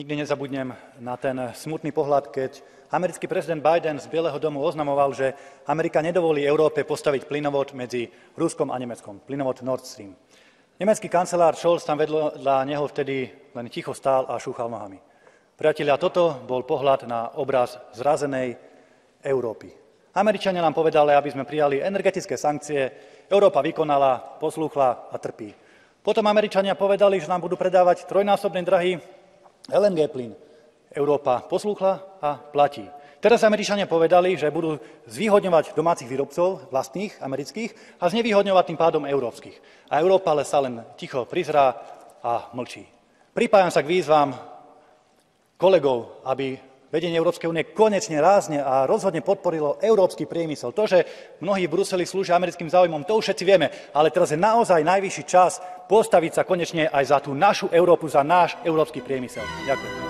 Nikdy nezabudnem na ten smutný pohľad, keď americký prezident Biden z Bieleho domu oznamoval, že Amerika nedovolí Európe postaviť plynovod medzi Ruskom a Nemeckom, plynovod Nord Stream. Nemecký kancelár Scholz tam vedľa neho vtedy len ticho stál a šúchal nohami. Priatelia, toto bol pohľad na obraz zrazenej Európy. Američania nám povedali, aby sme prijali energetické sankcie, Európa vykonala, poslúchla a trpí. Potom Američania povedali, že nám budú predávať trojnásobne drahý LNG plyn. Európa poslúchla a platí. Teraz Američania povedali, že budú zvýhodňovať domácich výrobcov, vlastných, amerických, a znevýhodňovať tým pádom európskych. A Európa sa len ticho prizrá a mlčí. Pripájam sa k výzvam kolegov, aby vedenie Európskej únie konečne rázne a rozhodne podporilo európsky priemysel. To, že mnohí v Bruseli slúžia americkým záujmom, to už všetci vieme, ale teraz je naozaj najvyšší čas postaviť sa konečne aj za tú našu Európu, za náš európsky priemysel. Ďakujem.